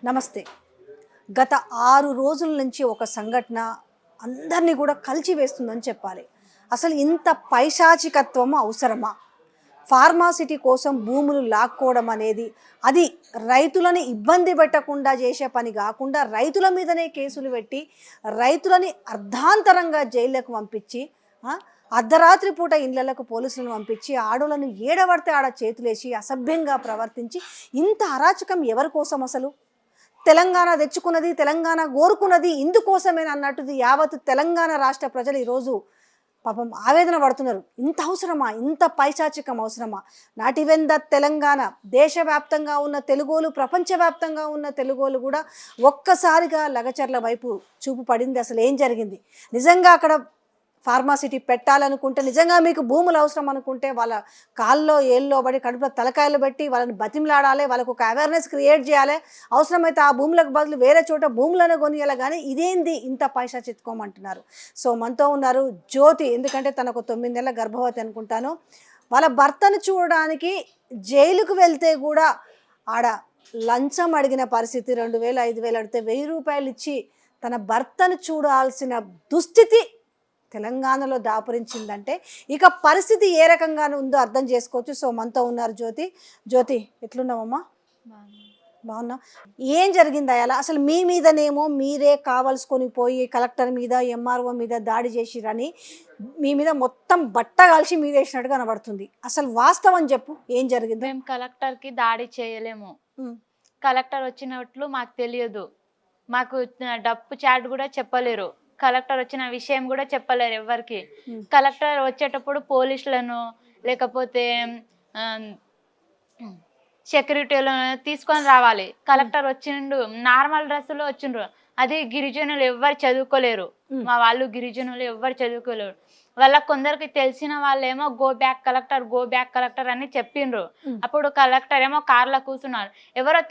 నమస్తే. గత 6 రోజుల నుంచి ఒక సంఘటన అందరినీ కూడా కలిచివేస్తుందని చెప్పాలి. అసలు ఇంత పైశాచికత్వం అవసరమా? ఫార్మాసిటీ కోసం భూములు లాక్కోవడం అనేది అది రైతులని ఇబ్బంది పెట్టకుండా చేసే పని కాకుండా రైతుల మీదనే కేసులు పెట్టి రైతులని అర్ధాంతరంగా జైళ్ళకు పంపించి అర్ధరాత్రి పూట ఇళ్లకు పోలీసులను పంపించి ఆడోళ్ళను ఏడబడితే ఆడ చేతులేసి అసభ్యంగా ప్రవర్తించి ఇంత అరాచకం ఎవరి కోసం? అసలు తెలంగాణ తెచ్చుకున్నది, తెలంగాణ కోరుకున్నది ఇందుకోసమేనా అన్నట్టుది యావత్ తెలంగాణ రాష్ట్ర ప్రజలు ఈరోజు పాపం ఆవేదన పడుతున్నారు. ఇంత అవసరమా? ఇంత పైశాచికం అవసరమా? నాట్ ఈవెన్ ద తెలంగాణ, దేశవ్యాప్తంగా ఉన్న తెలుగోలు, ప్రపంచవ్యాప్తంగా ఉన్న తెలుగోలు కూడా ఒక్కసారిగా లగచర్ల వైపు చూపు పడింది. అసలు ఏం జరిగింది? నిజంగా అక్కడ ఫార్మాసిటీ పెట్టాలనుకుంటే, నిజంగా మీకు భూములు అవసరం అనుకుంటే వాళ్ళ కాల్లో ఏళ్ళలో పడి కడుపులో తలకాయలు పెట్టి వాళ్ళని బతిమలాడాలి, వాళ్ళకు ఒక అవేర్నెస్ క్రియేట్ చేయాలి. అవసరమైతే ఆ భూములకు బదులు వేరే చోట భూములను కొనియాలి. కానీ ఇదేంది ఇంత పైశాచిత్వం? సో మనతో ఉన్నారు జ్యోతి. ఎందుకంటే తనకు 9 నెలల గర్భవతి అనుకుంటాను. వాళ్ళ భర్తను చూడడానికి జైలుకు వెళ్తే కూడా ఆడ లంచం అడిగిన పరిస్థితి. 2000 5000 అడిగితే 1000 రూపాయలు ఇచ్చి తన భర్తను చూడాల్సిన దుస్థితి తెలంగాణలో దాపురించిందంటే ఇక పరిస్థితి ఏ రకంగా ఉందో అర్థం చేసుకోవచ్చు. సో మనతో ఉన్నారు జ్యోతి. జ్యోతి, ఎట్లున్నావమ్మా? బాగున్నా. ఏం జరిగింది అలా? అసలు మీ మీదనేమో మీరే కావలసుకొని పోయి కలెక్టర్ మీద, ఎంఆర్ఓ మీద దాడి చేసిరని మీ మీద మొత్తం బట్ట కలిసి మీద వేసినట్టు కనబడుతుంది. అసలు వాస్తవం చెప్పు, ఏం జరిగింది? మేము కలెక్టర్కి దాడి చేయలేము. కలెక్టర్ వచ్చినట్లు మాకు తెలియదు. మాకు డప్పు చాట్ కూడా చెప్పలేరు. కలెక్టర్ వచ్చిన విషయం కూడా చెప్పలేరు ఎవరికి. కలెక్టర్ వచ్చేటప్పుడు పోలీసులను లేకపోతే సెక్యూరిటీలను తీసుకొని రావాలి. కలెక్టర్ వచ్చిండు నార్మల్ డ్రెస్సులో వచ్చిండ్రు. అది గిరిజనులు ఎవ్వరు చదువుకోలేరు. మా వాళ్ళు గిరిజనులు ఎవ్వరు చదువుకోలేరు. వాళ్ళకి కొందరికి తెలిసిన వాళ్ళేమో గో బ్యాక్ కలెక్టర్ అని చెప్పిండ్రు. అప్పుడు కలెక్టర్ ఏమో కార్లో కూర్చున్నారు. ఎవరో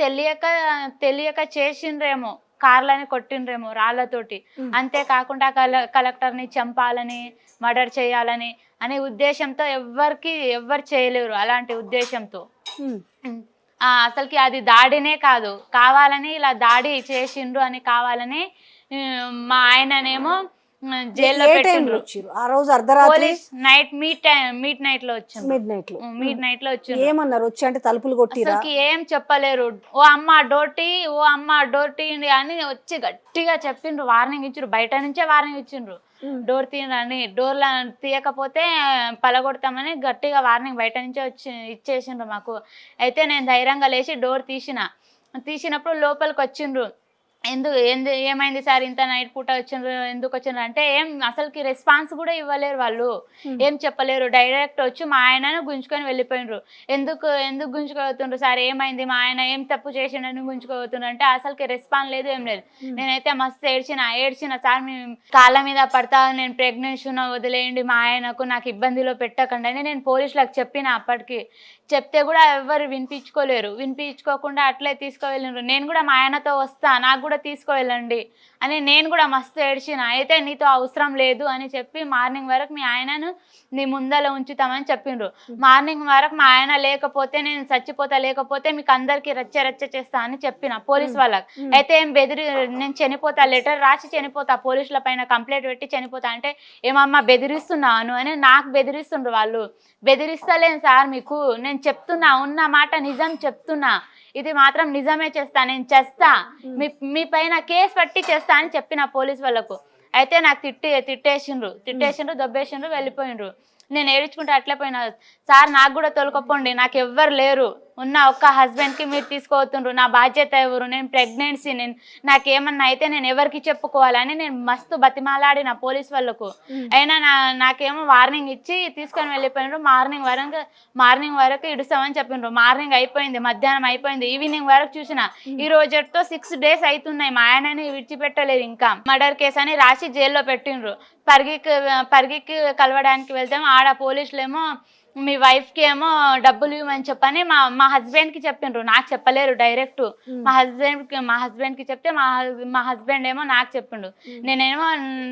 తెలియక చేసిండ్రేమో, కార్లని కొట్టిండ్రేమో రాళ్లతోటి. అంతేకాకుండా కలెక్టర్ని చంపాలని, మర్డర్ చేయాలని అనే ఉద్దేశంతో ఎవ్వరు చేయలేరు. అలాంటి ఉద్దేశంతో అసలుకి అది దాడినే కాదు, కావాలని ఇలా దాడి చేసిండ్రు అని కావాలని మా ఆయననేమో జైల్లో పెట్టిండ్రు. ఆ రోజు అర్ధరాత్రి మిడ్ నైట్ లో వచ్చారు. ఏమన్నారు? వచ్చి అంటే తలుపులు కొట్టిరా? ఏం చెప్పలేరు. ఓ అమ్మ డోర్ అని వచ్చి గట్టిగా చెప్పిండ్రు, వార్నింగ్ ఇచ్చిండ్రు. బయట నుంచే వార్నింగ్ ఇచ్చిండ్రు, డోర్ తీయని, డోర్ల తీయకపోతే పలగొడతామని గట్టిగా వార్నింగ్ బయట నుంచే ఇచ్చేసిండ్రు మాకు. అయితే నేను ధైర్యంగా లేచి డోర్ తీసినప్పుడు లోపలికి వచ్చిండ్రు. ఏమైంది సార్, ఇంత నైట్ పూట వచ్చిండ్రు, ఎందుకు వచ్చిండ్రు అంటే అసలుకి రెస్పాన్స్ కూడా ఇవ్వలేరు వాళ్ళు, ఏం చెప్పలేరు. డైరెక్ట్ వచ్చి మా ఆయనను గుంజుకొని వెళ్ళిపోయినరు. ఎందుకు గుంజుకోవుతుండ్రు సార్, ఏమైంది, మా ఆయన ఏం తప్పు చేసిండని గుంజుకోవుతుండ్రు అంటే అసలుకి రెస్పాన్స్ లేదు, ఏం లేదు. నేనైతే మస్తు ఏడ్చిన సార్, మేము కాళ్ళ మీద పడతా, నేను ప్రెగ్నెన్సీ ఉన్నా, వదిలేయండి, మా ఆయనకు నాకు ఇబ్బందిలో పెట్టకండి అని నేను పోలీసులకు చెప్పిన. అప్పటికి చెప్తే కూడా ఎవరు వినిపించుకోకుండా అట్లే తీసుకువెళ్ళిండ్రు. నేను కూడా మా ఆయనతో వస్తా, నాకు కూడా తీసుకువెళ్ళండి అని నేను కూడా మస్తు ఏడ్చిన. అయితే నీతో అవసరం లేదు అని చెప్పి మార్నింగ్ వరకు మీ ఆయనను నీ ముందర ఉంచుతామని చెప్పిండ్రు. మార్నింగ్ వరకు మా ఆయన లేకపోతే నేను చచ్చిపోతా, లేకపోతే మీకు అందరికి రచ్చ చేస్తా అని చెప్పిన పోలీస్ వాళ్ళకి. అయితే నేను చనిపోతా, లెటర్ రాసి చనిపోతా, పోలీసుల పైన కంప్లైంట్ పెట్టి చనిపోతా అంటే ఏమమ్మా బెదిరిస్తున్నాను అని నాకు బెదిరిస్తుండ్రు వాళ్ళు. బెదిరిస్తలేను సార్, మీకు నేను చెప్తున్నా, ఉన్న మాట నిజం చెప్తున్నా, ఇది మాత్రం నిజమే చేస్తా, నేను చేస్తా, మీ పైన కేసు పట్టి చేస్తా అని చెప్పిన పోలీస్ వాళ్ళకు. అయితే నాకు తిట్టేసిండ్రు, దొబ్బేసిండ్రు, వెళ్ళిపోయిండ్రు. నేను ఏడ్చుకుంటే అట్లే పోయినా. సార్ నాకు కూడా తొలకపోండి, నాకు ఎవ్వరు లేరు, ఉన్న ఒక్క హస్బెండ్కి మీరు తీసుకోవతుండ్రు, నా బాధ్యత ఎవరు, నేను ప్రెగ్నెన్సీ, నాకేమన్నా అయితే నేను ఎవరికి చెప్పుకోవాలని నేను మస్తు బతిమాలాడిన పోలీస్ వాళ్ళకు. అయినా నాకేమో వార్నింగ్ ఇచ్చి తీసుకొని వెళ్ళిపోయినారు. మార్నింగ్ వరకు ఇడుస్తామని చెప్పిండ్రు. మార్నింగ్ అయిపోయింది, మధ్యాహ్నం అయిపోయింది, ఈవినింగ్ వరకు చూసిన. ఈ రోజుతో 6 days అవుతున్నాయి, మా ఆయనని విడిచిపెట్టలేదు. ఇంకా మర్డర్ కేసు అని రాసి జైల్లో పెట్టిండ్రు. పరిగికి కలవడానికి వెళ్తాం. ఆడ పోలీసులేమో మీ వైఫ్ కి ఏమో డబ్బులు ఇవ్వమని చెప్పని మా హస్బెండ్ కి చెప్పిండ్రు, నాకు చెప్పలేరు డైరెక్ట్. మా హస్బెండ్ కి చెప్తే మా హస్బెండ్ ఏమో నాకు చెప్పిండు. నేనేమో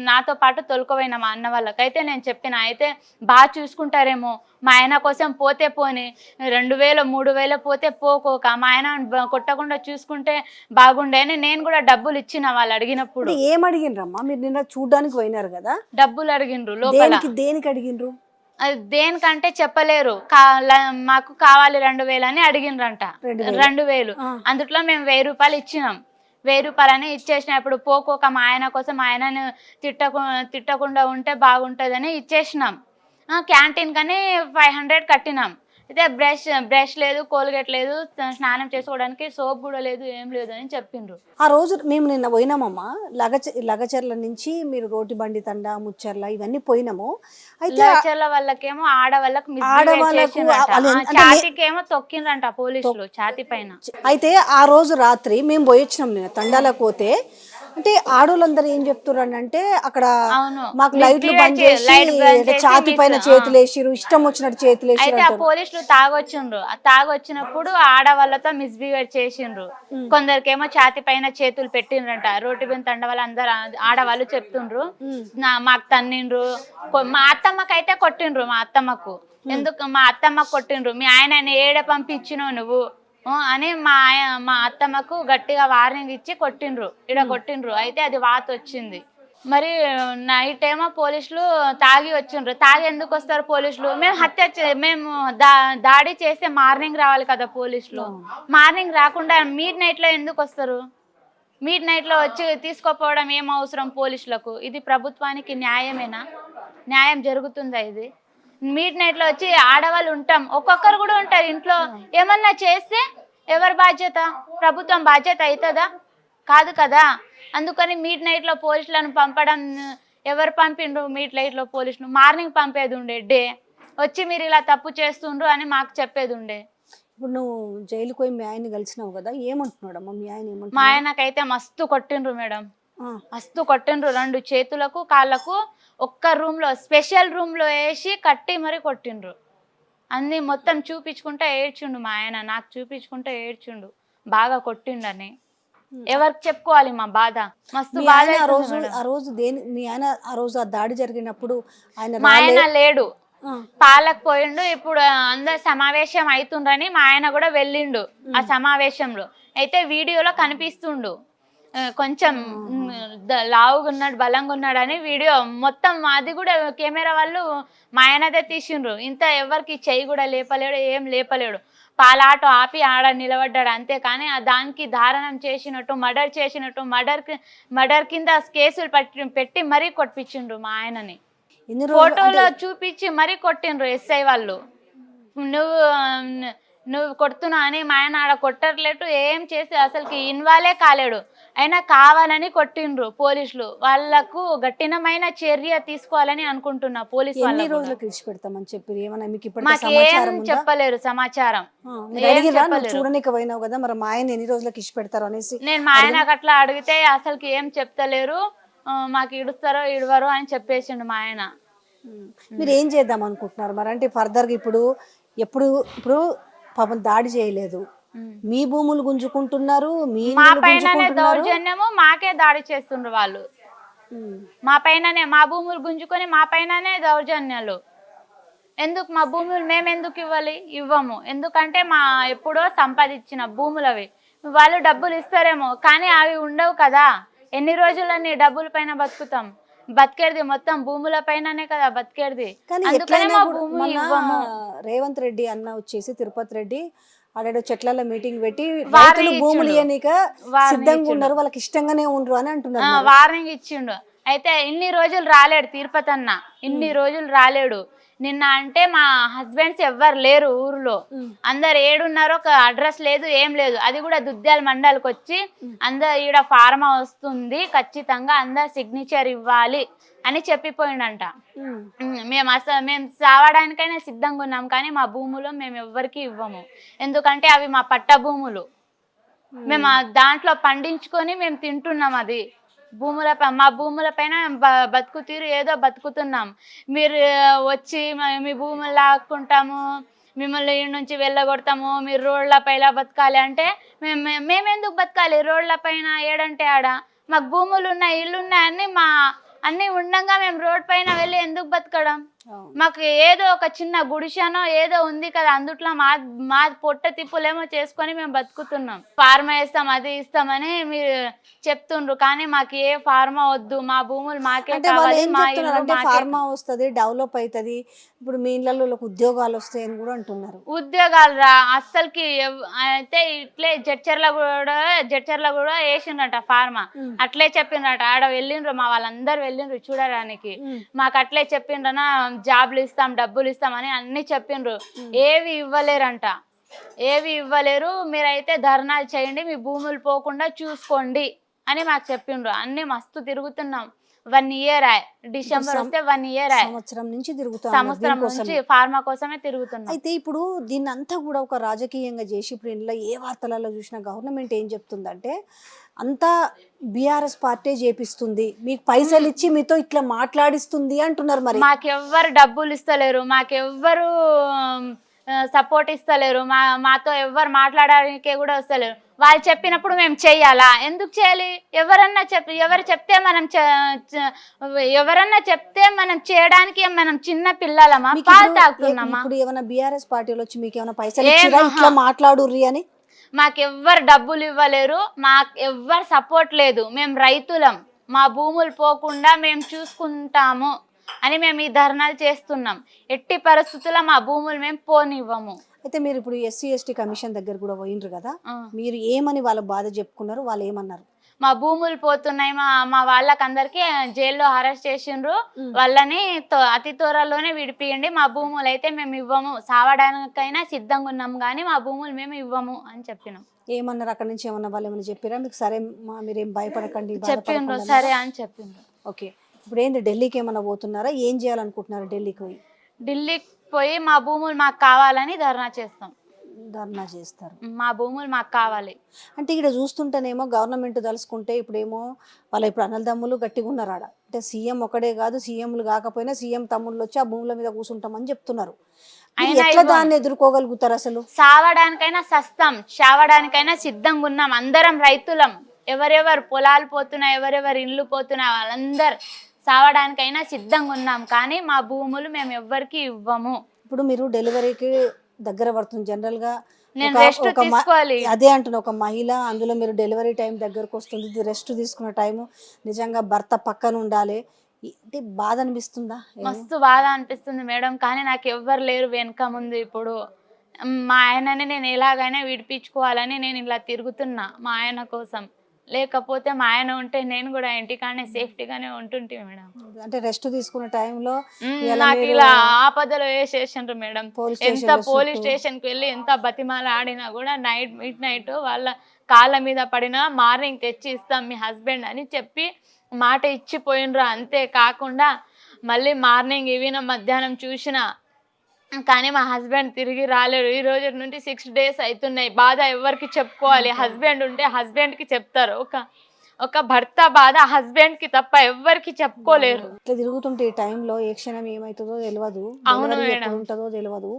నాతో పాటు తొలుకోపోయినా మా అన్న వాళ్ళకి. అయితే నేను చెప్పిన, అయితే బాగా చూసుకుంటారేమో, మా ఆయన కోసం పోతే పోని, 2000 3000 పోతే పోకోక మా ఆయన కొట్టకుండా చూసుకుంటే బాగుండే అని నేను కూడా డబ్బులు ఇచ్చిన వాళ్ళు అడిగినప్పుడు. ఏం అడిగిండ్రమ్మా మీరు? నిన్న చూడ్డానికి పోయినారు కదా, డబ్బులు అడిగిండ్రు లోపల. దేనికి అడిగిండ్రు? అది దేనికంటే చెప్పలేరు. మాకు కావాలి 2000 అని అడిగిండ్రంట. 2000 అందుట్లో మేము 1000 రూపాయలు ఇచ్చినాం. 1000 రూపాయలని ఇచ్చేసినప్పుడు పోకోక మా ఆయన కోసం, మా ఆయనను తిట్టకుండా ఉంటే బాగుంటుందని ఇచ్చేసినాం. క్యాంటీన్ కానీ 500 కట్టినాం. అయితే బ్రష్ లేదు, కోల్గేట్ లేదు, స్నానం చేసుకోవడానికి సోప్ కూడా లేదు, ఏం లేదు అని చెప్పిండ్రు. ఆ రోజు మేము నిన్న పోయినామమ్మా, లగచర్ల నుంచి మీరు రోటి బండి తండ, ముచ్చర్ల ఇవన్నీ పోయినాము. అయితే లగచర్ల వాళ్ళకేమో ఆడవాళ్ళకు ఛాతీకేమో తొక్కిండ్రంట పోలీసులు, ఛాతీ పైన. అయితే ఆ రోజు రాత్రి మేము పోయొచ్చినాం నిన్న తండాలకు పోతే, అంటే ఆడోళ్ళందరూ ఏం చెప్తున్నారు అంటే అక్కడ మాకు లైట్లు బంద్ చేసి ఛాతీ పైన చేతులు వేసిరు, ఇష్టం వచ్చినట్టు చేతులు వేసిరు. అయితే ఆ పోలీసులు తాగొచ్చిండ్రు. తాగొచ్చినప్పుడు ఆడవాళ్ళతో మిస్బిహేవ్ చేసిండ్రు. కొందరికేమో ఛాతీ పైన చేతులు పెట్టిండ్రంట. రోడ్డు మీద తండ వాళ్ళు అందరు ఆడవాళ్ళు చెప్తుండ్రు, మాకు తన్నిండ్రు. మా అత్తమ్మకైతే కొట్టిండ్రు. మా అత్తమ్మకు ఎందుకు మా అత్తమ్మకు కొట్టిండ్రు, మీ ఆయన ఏడ పంపించినావు నువ్వు అని మా అత్తమ్మకు గట్టిగా వార్నింగ్ ఇచ్చి కొట్టిండ్రు, కొట్టిండ్రు. అయితే అది వాత వచ్చింది. మరి నైట్ ఏమో పోలీసులు తాగి వచ్చిండ్రు. తాగి ఎందుకు వస్తారు పోలీసులు? మేము దాడి చేస్తే మార్నింగ్ రావాలి కదా పోలీసులు. మార్నింగ్ రాకుండా మిడ్ నైట్లో ఎందుకు వస్తారు? మిడ్ నైట్లో వచ్చి తీసుకోపోవడం ఏం అవసరం పోలీసులకు? ఇది ప్రభుత్వానికి న్యాయమేనా? న్యాయం జరుగుతుందా ఇది? మిడ్ నైట్లో వచ్చి ఆడవాళ్ళు ఉంటాం, ఒక్కొక్కరు కూడా ఉంటారు ఇంట్లో. ఏమన్నా చేస్తే ఎవరి బాధ్యత? ప్రభుత్వం బాధ్యత అవుతుందా? కాదు కదా. అందుకని మిడ్ నైట్లో పోలీసులను పంపడం, ఎవరు పంపిండ్రు మిడ్ నైట్లో పోలీసులు? మార్నింగ్ పంపేది ఉండే, డే వచ్చి మీరు ఇలా తప్పు చేస్తుండ్రు అని మాకు చెప్పేది ఉండే. ఇప్పుడు నువ్వు జైలుకి పోయి మీ ఆయన్ని కలిసినావు కదా, ఏమంటున్నాడమ్మా మీ ఆయన? ఏమంటున్నాడు? మా ఆయనకైతే మస్తు కొట్టిండ్రు మేడం, మస్తు కొట్టిండ్రు. 2 చేతులకు కాళ్ళకు ఒక్క రూమ్లో, స్పెషల్ రూమ్లో వేసి కట్టి మరి కొట్టిండ్రు. అన్నీ మొత్తం చూపించుకుంటే ఏడ్చిండు మా ఆయన, నాకు చూపించుకుంటే ఏడ్చిండు బాగా కొట్టిండని. ఎవరికి చెప్పుకోవాలి మా బాధ? మస్తు బాధ. ఆ రోజు మీ ఆయన ఆ రోజు ఆ దాడి జరిగినప్పుడు మా ఆయన లేడు, పాలకు పోయిండు. ఇప్పుడు అందరు సమావేశం అవుతుండ్రని మా ఆయన కూడా వెళ్ళిండు ఆ సమావేశంలో. అయితే వీడియోలో కనిపిస్తుండు కొంచెం లావుగా ఉన్నాడు, బలంగా ఉన్నాడు అని వీడియో మొత్తం. అది కూడా కెమెరా వాళ్ళు మా ఆయనదే తీసిండ్రు. ఇంత ఎవరికి చెయ్యి కూడా లేపలేడు, ఏం లేపలేడు. పాలాటో ఆపి ఆడ నిలబడ్డాడు అంతే. కానీ దానికి దారుణం చేసినట్టు, మర్డర్ చేసినట్టు, మర్డర్ కింద కేసులు పెట్టి మరీ కొట్టించిండ్రు మా ఆయనని. ఫోటోలో చూపించి మరీ కొట్టిండ్రు ఎస్ఐ వాళ్ళు. నువ్వు కొడుతున్నా అని. మా ఆయన ఆడ కొట్టట్లేదు, ఏం చేసి అసలుకి ఇన్వాల్వే కాలేడు, అయినా కావాలని కొట్టిండ్రు పోలీసులు. వాళ్ళకు కఠినమైన చర్య తీసుకోవాలని అనుకుంటున్నా పోలీసు వాళ్ళు. మాకేం చెప్పలేరు సమాచారం. నేను మా ఆయనకు అట్లా అడిగితే అసలుకి ఏం చెప్తలేరు, మాకు ఇడుస్తారో ఇడవరో అని చెప్పేసిండు మా ఆయన. మీరు ఏం చేద్దాం అనుకుంటున్నారు మరి? అంటే ఫర్దర్గా ఇప్పుడు పాపం దాడి చేయలేదు, మీ భూములు గుంజుకుంటున్నారు, మా పైననే దౌర్జన్యము, మాకే దాడి చేస్తుండ్రు వాళ్ళు. మా పైననే, మా భూములు గుంజుకొని మా పైననే దౌర్జన్యాలు. ఎందుకు మా భూములు మేము ఎందుకు ఇవ్వము? ఎందుకంటే మా ఎప్పుడో సంపాదించిన భూములు అవి. వాళ్ళు డబ్బులు ఇస్తారేమో కానీ అవి ఉండవు కదా. ఎన్ని రోజులని డబ్బుల పైన బతుకుతాం? బతికేది మొత్తం భూముల పైననే కదా బతికేది. అందుకనే మా భూములు ఇవ్వము. రేవంత్ రెడ్డి అన్న వచ్చేసి తిరుపతి రెడ్డి ఆడేదో చెట్లలో మీటింగ్ పెట్టి రైతులు భూములు ఇవ్వనీక సిద్ధంగా ఉన్నారు, వాళ్ళకి ఇష్టంగానే ఉండరు అని అంటున్నారు. వార్నింగ్ ఇచ్చిండు. అయితే ఇన్ని రోజులు రాలేడు తిరుపతి అన్న, ఇన్ని రోజులు రాలేడు. నిన్న అంటే మా హస్బెండ్స్ ఎవ్వరు లేరు ఊర్లో, అందరు ఏడున్నారో ఒక అడ్రస్ లేదు, ఏం లేదు. అది కూడా దుద్యాల మండలికి వచ్చి అందరు ఈడ ఫార్మా వస్తుంది, ఖచ్చితంగా అందరు సిగ్నేచర్ ఇవ్వాలి అని చెప్పిపోయిండంట. మేము సావడానికైనా సిద్ధంగా ఉన్నాం కానీ మా భూములు మేము ఎవ్వరికి ఇవ్వము. ఎందుకంటే అవి మా పట్ట భూములు, మేము దాంట్లో పండించుకొని మేము తింటున్నాం. అది మా భూముల పైన బతుకు తీరు ఏదో బతుకుతున్నాం. మీరు వచ్చి మీ భూములు లాక్కుంటాము, మిమ్మల్ని ఈ నుంచి వెళ్ళగొడతాము, మీరు రోడ్ల పైన బతకాలి అంటే మేమెందుకు బతకాలి రోడ్ల పైన? ఏడంటే ఆడ మాకు భూములు ఉన్నాయి, ఇల్లు ఉన్నాయి, అన్నీ ఉండగా మేము రోడ్ పైన వెళ్ళి ఎందుకు బతకడం? మాకు ఏదో ఒక చిన్న గుడిసెనో ఏదో ఉంది కదా, అందుట్లో మా పొట్ట తిప్పులేమో చేసుకొని మేము బతుకుతున్నాం. ఫార్మా ఇస్తాం, అది ఇస్తామని మీరు చెప్తుండ్రు, కానీ మాకు ఏ ఫార్మా వద్దు, మా భూములు మాకే కావాలి. ఫార్మా వస్తుంది, డెవలప్ అవుతుంది, ఇప్పుడు మీ ఇళ్ళలో ఉద్యోగాలు వస్తాయని కూడా అంటున్నారు. ఉద్యోగాలు రా అస్సలకి అయితే ఇట్లే జడ్చర్ల కూడా వేసిండ్రట ఫార్మా. అట్లే చెప్పిండ్రట, ఆడ వెళ్ళిండ్రు మా వాళ్ళందరూ వెళ్ళిండ్రు చూడడానికి. మాకు అట్లే చెప్పిండ్రనా జాబ్లు ఇస్తాం, డబ్బులు ఇస్తామని అన్ని చెప్పిండ్రు. ఏవి ఇవ్వలేరంట, ఏవి ఇవ్వలేరు. మీరైతే ధర్నాలు చేయండి, మీ భూములు పోకుండా చూసుకోండి అని మాకు చెప్పిండ్రు. అన్ని మస్తు తిరుగుతున్నాం. 1 year డిసెంబర్ వస్తే 1 year సంవత్సరం నుంచి తిరుగుతాం, సంవత్సరం నుంచి ఫార్మా కోసమే తిరుగుతున్నాం. అయితే ఇప్పుడు దీన్ని అంతా కూడా ఒక రాజకీయంగా చేసి ఇప్పుడు ఇంట్లో ఏ వార్తలలో చూసినా గవర్నమెంట్ ఏం చెప్తుందంటే అంతా బీఆర్ఎస్ పార్టీ చేపిస్తుంది, మీకు పైసలు ఇచ్చి మీతో ఇట్లా మాట్లాడిస్తుంది అంటున్నారు. మరి మాకెవ్వరు డబ్బులు ఇస్తలేరు, మాకెవ్వరు సపోర్ట్ ఇస్తలేరు, మాతో ఎవ్వరు మాట్లాడడానికి కూడా వస్తలేరు. వాళ్ళు చెప్పినప్పుడు మేము చెయ్యాలా? ఎందుకు చేయాలి? ఎవరన్నా చెప్తే మనం చేయడానికి మనం చిన్న పిల్లలమా, పాలు తాగుతున్నామా? ఇప్పుడు ఏమైనా బీఆర్ఎస్ పార్టీలో వచ్చి మీకు ఏమైనా పైసలు ఇచ్చిరా ఇట్లా మాట్లాడుర్రి అని? మాకెవ్వరు డబ్బులు ఇవ్వలేరు, మాకు ఎవ్వరు సపోర్ట్ లేదు. మేము రైతులం, మా భూములు పోకుండా మేము చూసుకుంటాము అని మేము ఈ ధర్నాలు చేస్తున్నాం. ఎట్టి పరిస్థితుల్లో మా భూములు మేము పోనివ్వము. అయితే మీరు ఇప్పుడు SC/ST కమిషన్ దగ్గర కూడా పోయిండ్రు కదా, మీరు ఏమని వాళ్ళ బాధ చెప్పుకున్నారు? వాళ్ళు ఏమన్నారు? మా భూములు పోతున్నాయి, మా వాళ్ళకందరికి జైల్లో అరెస్ట్ చేసిండ్రు, వాళ్ళని అతి త్వరలోనే విడిపియండి, మా భూములు అయితే మేము ఇవ్వము, సావడానికైనా సిద్ధంగా ఉన్నాము కానీ మా భూములు మేము ఇవ్వము అని చెప్పినాం. ఏమన్నారు అక్కడ నుంచి? ఏమన్నా వాళ్ళు ఏమైనా చెప్పారా మీకు? సరే మీరేం భయపడకండి చెప్పిండ్రు, సరే అని చెప్పిండ్రు. ఓకే, ఇప్పుడు ఏంది ఢిల్లీకి ఏమన్నా పోతున్నారా? ఏం చేయాలనుకుంటున్నారు ఢిల్లీకి పోయి? ఢిల్లీకి పోయి మా భూములు మాకు కావాలని ధర్నా చేస్తాం. ధర్నా చేస్తారు, మా భూములు మాకు కావాలి అంటే. ఇక్కడ చూస్తుంటేనేమో గవర్నమెంట్ తలుసుకుంటే ఇప్పుడేమో ఇప్పుడు అన్నదమ్ములు గట్టిగా ఉన్నారు ఆడ. అంటే సీఎం ఒకడే కాదు, సీఎంలు కాకపోయినా సీఎం తమ్ముళ్ళు వచ్చి ఆ భూముల మీద కూర్చుంటామని చెప్తున్నారు. ఎట్లా దాన్ని ఎదుర్కోగలుగుతారు అసలు? సావడానికైనా సస్తాం, చావడానికైనా సిద్ధంగా ఉన్నాం. అందరం రైతులం, ఎవరెవరు పొలాలు పోతున్నా, ఎవరెవరు ఇల్లు పోతున్నా వాళ్ళందరు సావడానికైనా సిద్ధంగా ఉన్నాం, కానీ మా భూములు మేము ఎవ్వరికి ఇవ్వము. ఇప్పుడు మీరు డెలివరీకి దగ్గర పడుతుంది జనరల్ గా, నేను రెస్ట్ తీసుకోవాలి. అదే అంటున్నా, ఒక మహిళ అందులో మీరు డెలివరీ టైం దగ్గరకు వస్తుంది, రెస్ట్ తీసుకున్న టైము నిజంగా భర్త పక్కన ఉండాలి. అంటే బాధ అనిపిస్తుందా? మస్తు బాధ అనిపిస్తుంది మేడం, కానీ నాకు ఎవ్వరు లేరు వెనక ముందు. ఇప్పుడు మా ఆయనని నేను ఎలాగైనా విడిపించుకోవాలని నేను ఇలా తిరుగుతున్నా మా ఆయన కోసం. లేకపోతే మా ఆయన ఉంటే నేను కూడా ఇంటికానే సేఫ్టీగానే ఉంటుంటే మేడం. అంటే రెస్ట్ తీసుకునే టైంలో నాకు ఇలా ఆపదలో వేసేసిండ్రు మేడం. ఎంత పోలీస్ స్టేషన్కి వెళ్ళి ఎంత బతిమాల ఆడినా కూడా మిడ్ నైట్ వాళ్ళ కాళ్ళ మీద పడినా మార్నింగ్ తెచ్చి ఇస్తాం మీ హస్బెండ్ అని చెప్పి మాట ఇచ్చిపోయినరు. అంతే కాకుండా మళ్ళీ మార్నింగ్ మధ్యాహ్నం చూసిన కానీ మా హస్బెండ్ తిరిగి రాలేరు. ఈ రోజు నుండి 6 days అవుతున్నాయి. బాధ ఎవరికి చెప్పుకోవాలి? హస్బెండ్ ఉంటే హస్బెండ్కి చెప్తారు. ఒక భర్త బాధ హస్బెండ్కి తప్ప ఎవ్వరికి చెప్పుకోలేరు. ఇట్లా తిరుగుతుంటే ఈ టైంలో ఏ క్షణం ఏమవుతుందో తెలియదు, ఉంటుందో తెలియదు.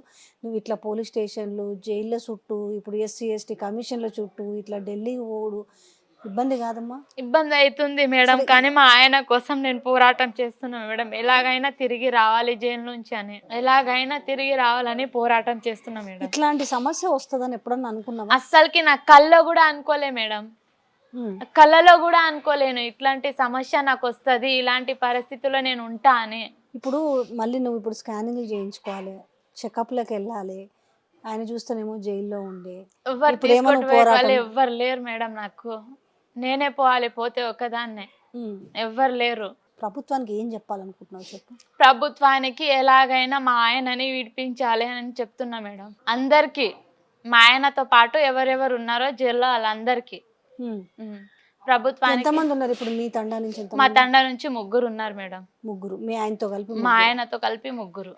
నువ్వు ఇట్లా పోలీస్ స్టేషన్లు, జైళ్ళ చుట్టూ, ఇప్పుడు SC/ST కమిషన్ల చుట్టూ ఇట్లా ఢిల్లీకి పోడు ఇబ్బంది కాదమ్మా? ఇబ్బంది అవుతుంది మేడం, కానీ మా ఆయన కోసం నేను పోరాటం చేస్తున్నాను మేడం. ఎలాగైనా తిరిగి రావాలి జైలు నుంచి అని, ఎలాగైనా తిరిగి రావాలని పోరాటం చేస్తున్నా మేడం. ఇట్లాంటి సమస్య వస్తుందని ఎప్పుడన్నా అనుకున్నావా? అస్సలకి నా కల్లో కూడా అనుకోలే మేడం, కళ్ళలో కూడా అనుకోలేను ఇట్లాంటి సమస్య నాకు వస్తుంది, ఇలాంటి పరిస్థితుల్లో నేను ఉంటా అని. ఇప్పుడు మళ్ళీ నువ్వు ఇప్పుడు స్కానింగ్లు చేయించుకోవాలి, చెకప్లకు వెళ్ళాలి, ఆయన చూస్తేనేమో జైల్లో ఉండే ఎవ్వరు లేరు మేడం. నాకు నేనే పోవాలి, పోతే ఒక్కదాన్నే, ఎవ్వరు లేరు. ప్రభుత్వానికి ఏం చెప్పాలనుకుంటున్నావు చెప్పు? ప్రభుత్వానికి ఎలాగైనా మా ఆయనని విడిపించాలి అని చెప్తున్నా మేడం. అందరికి, మా ఆయనతో పాటు ఎవరెవరు ఉన్నారో జైల్లో వాళ్ళందరికీ. ప్రభుత్వానికి ఎంతమంది ఉన్నారు ఇప్పుడు మీ తండా నుంచి? మా తండా నుంచి 3 ఉన్నారు మేడం. 3? మీ ఆయనతో కలిపి? మా ఆయనతో కలిపి 3.